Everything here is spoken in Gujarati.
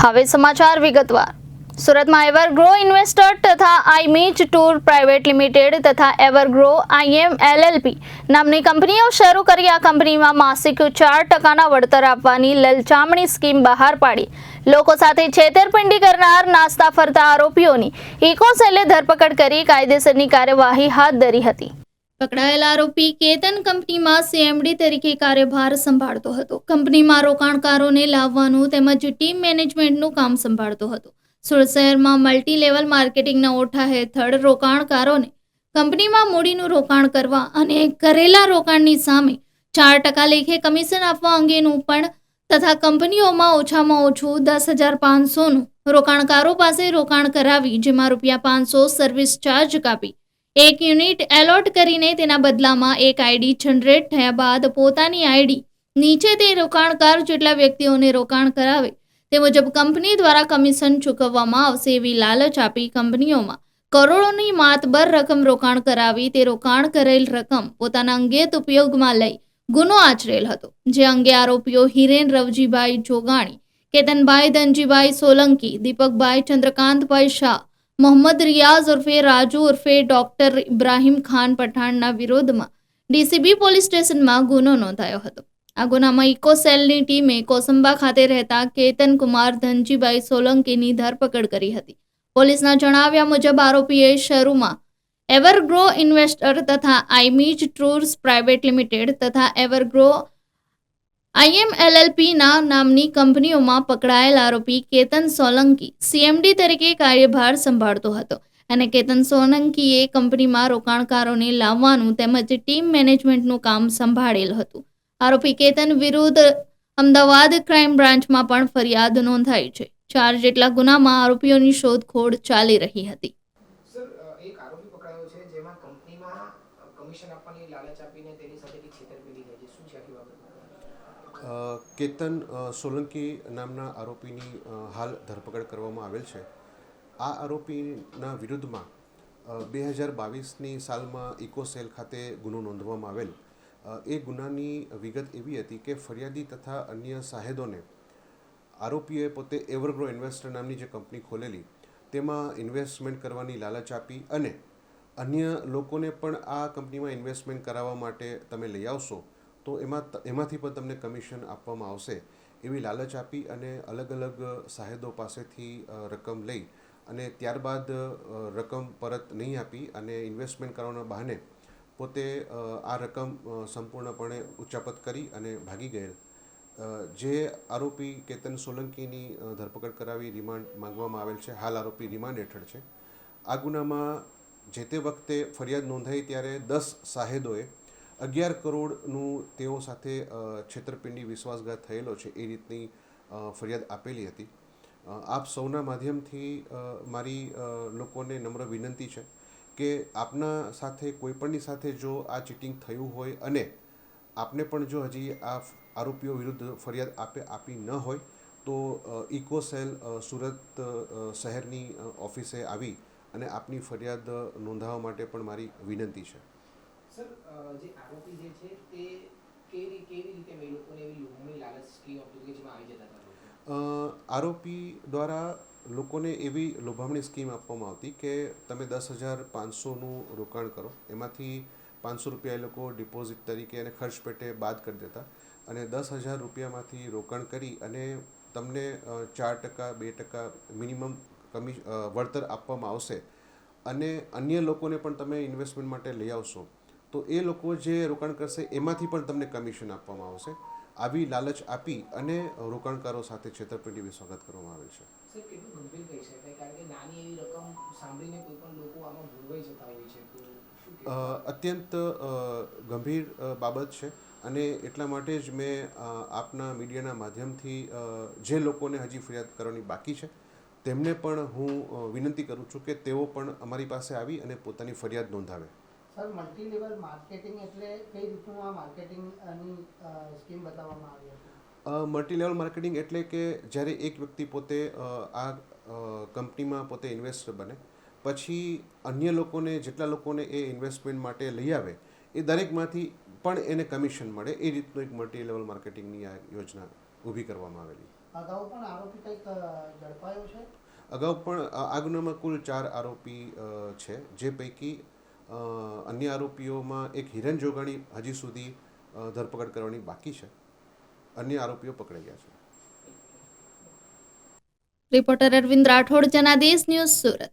હવે સમાચાર વિગતવાર। સુરતમાં એવરગ્રો ઇન્વેસ્ટર તથા આઈમીજ ટૂર પ્રાઇવેટ લિમિટેડ તથા એવરગ્રો આઈએમ એલએલપી નામની કંપનીઓ શરૂ કરી આ કંપનીમાં માસિક 4% વળતર આપવાની લલચામણી સ્કીમ બહાર પાડી લોકો સાથે છેતરપિંડી કરનાર નાસ્તા ફરતા આરોપીઓની ઇકોસેલે ધરપકડ કરી કાયદેસરની કાર્યવાહી હાથ ધરી હતી। પકડાયેલા આરોપી કેતન કંપનીમાં સીએમડી તરીકે કાર્યભાર સંભાળતો હતો। કંપનીમાં રોકાણકારોને લાવવાનું તેમજ ટીમ મેનેજમેન્ટનું કામ સંભાળતો હતો। સુરત શહેરમાં મલ્ટી લેવલ માર્કેટિંગના ઓઠા હેઠળ રોકાણકારોને કંપનીમાં મૂડીનું રોકાણ કરવા અને કરેલા રોકાણની સામે 4% લેખે કમિશન આપવા અંગેનું પણ તથા કંપનીઓમાં ઓછામાં ઓછું 10,500નું રોકાણકારો પાસે રોકાણ કરાવી જેમાં ₹500 સર્વિસ ચાર્જ કાપી એક યુનિટ એલોટ કરીને તેના બદલામાં એક આઈડી જનરેટ થયા બાદ પોતાની આઈડી નીચે તે રોકાણકાર જેટલા વ્યક્તિઓને રોકાણ કરાવે તે મુજબ કંપની દ્વારા કમિશન ચૂકવવામાં આવશે એવી લાલચ આપી કંપનીઓમાં કરોડોની માતબર રકમ રોકાણ કરાવી તે રોકાણ કરેલ રકમ પોતાના અંગેત ઉપયોગમાં લઈ ગુનો આચરેલ હતો। જે અંગે આરોપીઓ હિરેન રવજીભાઈ જોગાણી, કેતનભાઈ ધનજીભાઈ સોલંકી, દીપકભાઈ ચંદ્રકાંતભાઈ શાહ, મોહમ્મદ રિયાઝ ઉર્ફે રાજુ ઉર્ફે ડોક્ટર ઇબ્રાહિમ ખાન પઠાણના વિરોધમાં ડીસીબી પોલીસ સ્ટેશનમાં ગુનો નોંધાયો હતો। આ ગુનામાં ઇકોસેલની ટીમે કોસંબા ખાતે રહેતા કેતન કુમાર ધનજીભાઈ સોલંકીની ધરપકડ કરી હતી। પોલીસના જણાવ્યા મુજબ આરોપીએ શરૂમાં એવરગ્રો ઇન્વેસ્ટર તથા આઈમીજ ટૂર્સ પ્રાઇવેટ લિમિટેડ તથા એવરગ્રો આઈએમ એલએલપી નામની કંપનીઓમાં પકડાયેલ આરોપી કેતન સોલંકી સીએમડી તરીકે કાર્યભાર સંભાળતો હતો અને કેતન સોલંકીએ કંપનીમાં રોકાણકારોને લાવવાનું તેમજ ટીમ મેનેજમેન્ટનું કામ સંભાળેલ હતું। આરોપી કેતન વિરુદ્ધ અમદાવાદ ક્રાઇમ બ્રાન્ચમાં પણ ફરિયાદ નોંધાઈ છે। 4 જેટલા ગુનામાં આરોપીઓની શોધખોળ ચાલી રહી હતી। સર, એક આરોપી પકડાયો છે જેમાં કંપનીમાં કમિશન આપવાની લાલચ આપીને તેની સાથેથી છેતરપિંડી થઈ છે, શું છે આખી બાબત? કેતન સોલંકી નામના આરોપીની હાલ ધરપકડ કરવામાં આવેલ છે। આ આરોપીના વિરુદ્ધમાં 2022ની સાલમાં ઇકોસેલ ખાતે ગુનો નોંધવામાં આવેલ। એ ગુનાની વિગત એવી હતી કે ફરિયાદી તથા અન્ય સાહેદોને આરોપીએ પોતે એવરગ્રો ઇન્વેસ્ટર નામની જે કંપની ખોલેલી તેમાં ઇન્વેસ્ટમેન્ટ કરવાની લાલચ આપી અને અન્ય લોકોને પણ આ કંપનીમાં ઇન્વેસ્ટમેન્ટ કરાવવા માટે તમે લઈ આવશો તો એમાંથી પણ તમને કમિશન આપવામાં આવશે એવી લાલચ આપી અને અલગ અલગ સાહેદો પાસેથી રકમ લઈ અને ત્યારબાદ રકમ પરત નહીં આપી અને ઇન્વેસ્ટમેન્ટ કરવાના બહાને પોતે આ રકમ સંપૂર્ણપણે ઉચ્ચાપત કરી અને ભાગી ગયેલ। જે આરોપી કેતન સોલંકીની ધરપકડ કરાવી રિમાન્ડ માંગવામાં આવેલ છે। હાલ આરોપી રિમાન્ડ હેઠળ છે। આ ગુનામાં જે તે વખતે ફરિયાદ નોંધાઈ ત્યારે 10 સાહેદોએ 11 કરોડનું તેઓ સાથે છેતરપિંડી વિશ્વાસઘાત થયેલો છે એ રીતની ફરિયાદ આપેલી હતી। આપ સૌના માધ્યમથી મારી લોકોને નમ્ર વિનંતી છે કે આપના સાથે કોઈપણની સાથે જો આ ચીટિંગ થયું હોય અને આપને પણ જો હજી આ આરોપીઓ વિરુદ્ધ ફરિયાદ આપી ન હોય તો ઇકોસેલ સુરત શહેરની ઓફિસે આવી અને આપની ફરિયાદ નોંધાવવા માટે પણ મારી વિનંતી છે। સર, જે આરોપી જે છે તે કેવી રીતે મેં લોકોને એવી લોભમણી લાલચ સ્કીમ આપી કે જેમાં આવી જતા હતા? આરોપી દ્વારા લોકોને એવી લોભામણી સ્કીમ આપવામાં આવતી કે તમે 10,500નું રોકાણ કરો, એમાંથી ₹500 એ લોકો ડિપોઝિટ તરીકે અને ખર્ચ પેટે બાદ કરી દેતા અને 10,000 રૂપિયામાંથી રોકાણ કરી અને તમને 4% 2% મિનિમમ વળતર આપવામાં આવશે અને અન્ય લોકોને પણ તમે ઇન્વેસ્ટમેન્ટ માટે લઈ આવશો તો એ લોકો જે રોકાણ કરશે એમાંથી પણ તમને કમિશન આપવામાં આવશે। આવી લાલચ આપી અને રોકાણકારો સાથે છેતરપિંડી વિશ્વાસઘાત કરવામાં આવે છે। સર, કેટલું ગંભીર કહી શકાય કારણ કે નાની એવી રકમ સાંભળીને કોઈ પણ લોકો આમાં ભૂલવાઈ જતા હોય છે, તો શું કહેવાય? અત્યંત ગંભીર બાબત છે અને એટલા માટે જ મેં આપના મીડિયાના માધ્યમથી જે લોકોને હજી ફરિયાદ કરવાની બાકી છે તેમને પણ હું વિનંતી કરું છું કે તેઓ પણ અમારી પાસે આવી અને પોતાની ફરિયાદ નોંધાવે। સર, મલ્ટી લેવલ માર્કેટિંગ એટલે કઈ રીતનું આ માર્કેટિંગની સ્કીમ બતાવવામાં આવી હતી? મલ્ટી લેવલ માર્કેટિંગ એટલે કે જ્યારે એક વ્યક્તિ પોતે આ કંપનીમાં પોતે ઇન્વેસ્ટર બને પછી અન્ય લોકોને જેટલા લોકોને એ ઇન્વેસ્ટમેન્ટ માટે લઈ આવે એ દરેકમાંથી પણ એને કમિશન મળે એ રીતનું એક મલ્ટી લેવલ માર્કેટિંગની આ યોજના ઊભી કરવામાં આવેલી। અગાઉ પણ આરોપી કંઈક ઝડપાયો છે? અગાઉ પણ આ ગુનામાં કુલ 4 આરોપી છે, જે પૈકી અન્ય આરોપીઓમાં એક હિરેન જોગાણી હજી સુધી ધરપકડ કરવાની બાકી છે. અન્ય આરોપીઓ પકડાઈ ગયા છે. Reporter Arvind Rathod, Janadesh news, Surat.